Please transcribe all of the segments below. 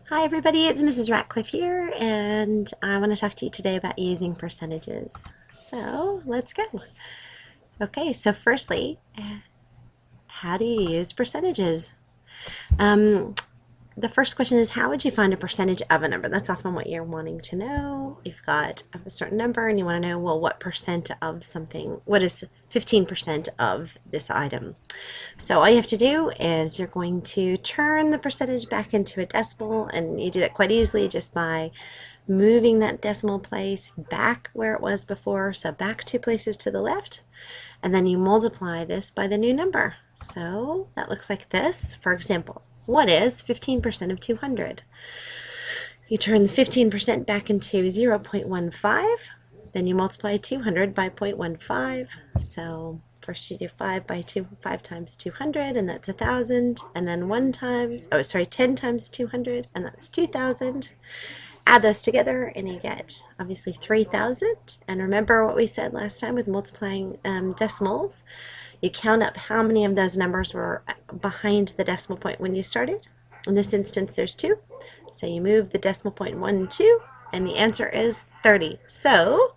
Hi everybody, it's Mrs. Ratcliffe here, and I want to talk to you today about using percentages. So let's go. Okay, so firstly, how do you use percentages? The first question is, how would you find a percentage of a number? That's often what you're wanting to know. You've got a certain number and you want to know, well, what percent of something, what is 15% of this item? So all you have to do is you're going to turn the percentage back into a decimal, and you do that quite easily just by moving that decimal place back where it was before, so back 2 places to the left, and then you multiply this by the new number. So that looks like this. For example, what is 15% of 200? You turn the 15% back into 0.15, then you multiply 200 by 0.15. So first you do 5 times 200, and that's 1,000, and then 10 times 200, and that's 2,000. Add those together and you get obviously 3,000. And remember what we said last time with multiplying decimals. You count up how many of those numbers were behind the decimal point when you started. In this instance, there's 2. So you move the decimal point 1 and 2, and the answer is 30. So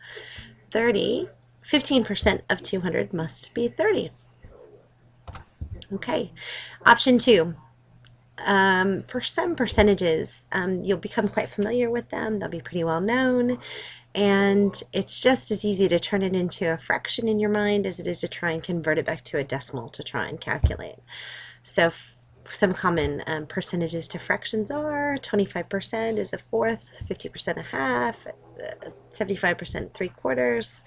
15% of 200 must be 30. Okay, option 2. For some percentages, you'll become quite familiar with them. They'll be pretty well known. And it's just as easy to turn it into a fraction in your mind as it is to try and convert it back to a decimal to try and calculate. So some common percentages to fractions are 25% is a fourth, 50% a half, 75% 3/4,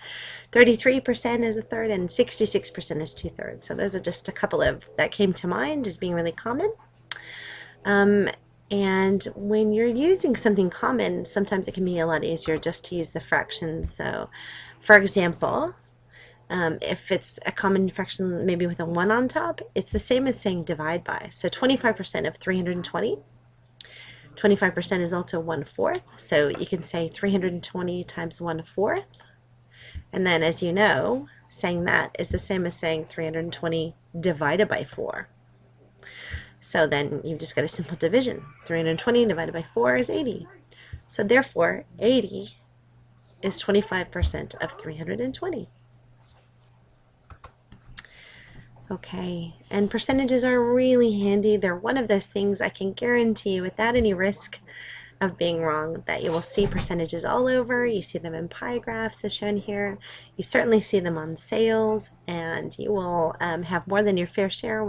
33% is a third, and 66% is 2/3. So those are just a couple of that came to mind as being really common. And when you're using something common, sometimes it can be a lot easier just to use the fractions. So, for example, if it's a common fraction, maybe with a 1 on top, it's the same as saying divide by. So 25% of 320, 25% is also 1/4. So you can say 320 times 1/4. And then, as you know, saying that is the same as saying 320 divided by 4. So then you've just got a simple division. 320 divided by 4 is 80. So therefore, 80 is 25% of 320. Okay, and percentages are really handy. They're one of those things I can guarantee without any risk of being wrong that you will see percentages all over. You see them in pie graphs as shown here. You certainly see them on sales, and you will have more than your fair share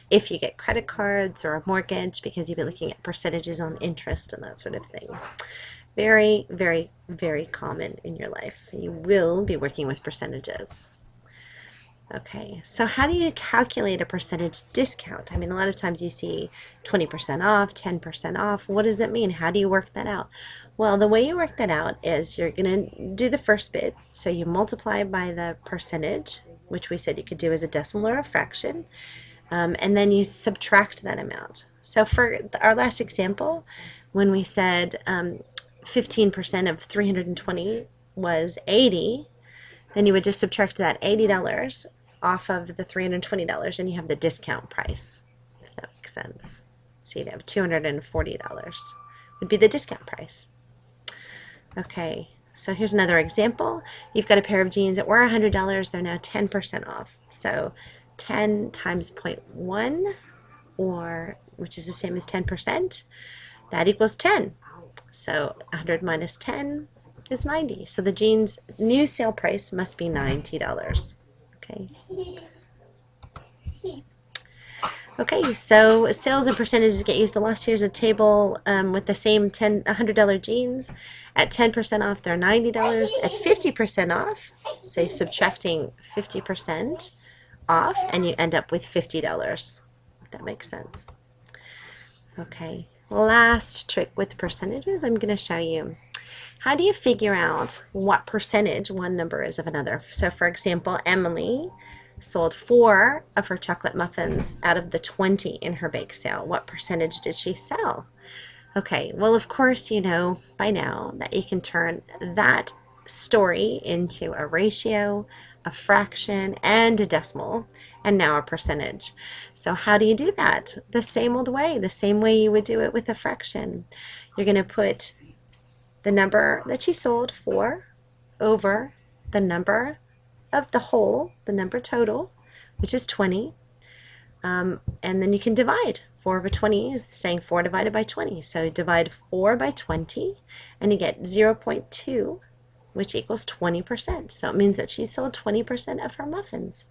if you get credit cards or a mortgage, because you'll be looking at percentages on interest and that sort of thing. Very, very, very common in your life. You will be working with percentages. Okay, so how do you calculate a percentage discount? I mean, a lot of times you see 20% off, 10% off. What does that mean? How do you work that out? Well, the way you work that out is you're going to do the first bit. So you multiply by the percentage, which we said you could do as a decimal or a fraction, and then you subtract that amount. So for our last example, when we said 15% of 320 was 80, then you would just subtract that $80 off of the $320, and you have the discount price, if that makes sense. So you'd have $240 would be the discount price. Okay, so here's another example. You've got a pair of jeans that were $100. They're now 10% off. So 10 times 0.1, which is the same as 10%, that equals 10. So 100 minus 10 is 90. So the jeans' new sale price must be $90. Okay. Okay, so sales and percentages get used a lot. Here's a table with the same $100 jeans. At 10% off, they're $90. At 50% off, so you're subtracting 50% off, and you end up with $50. If that makes sense. Okay, last trick with percentages I'm going to show you. How do you figure out what percentage one number is of another? So for example, Emily sold 4 of her chocolate muffins out of the 20 in her bake sale. What percentage did she sell? Okay, well, of course, you know by now that you can turn that story into a ratio, a fraction, and a decimal, and now a percentage. So how do you do that? The same old way, the same way you would do it with a fraction. You're going to put the number that you sold for over the number of the whole, the number total, which is 20. And then you can divide. 4 over 20 is saying 4 divided by 20. So divide 4 by 20 and you get 0.2, which equals 20%. So it means that she sold 20% of her muffins.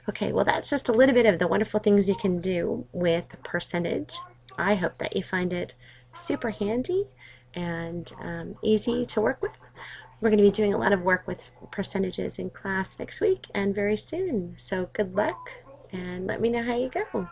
Okay, well that's just a little bit of the wonderful things you can do with percentage. I hope that you find it super handy and easy to work with. We're going to be doing a lot of work with percentages in class next week and very soon. So good luck and let me know how you go.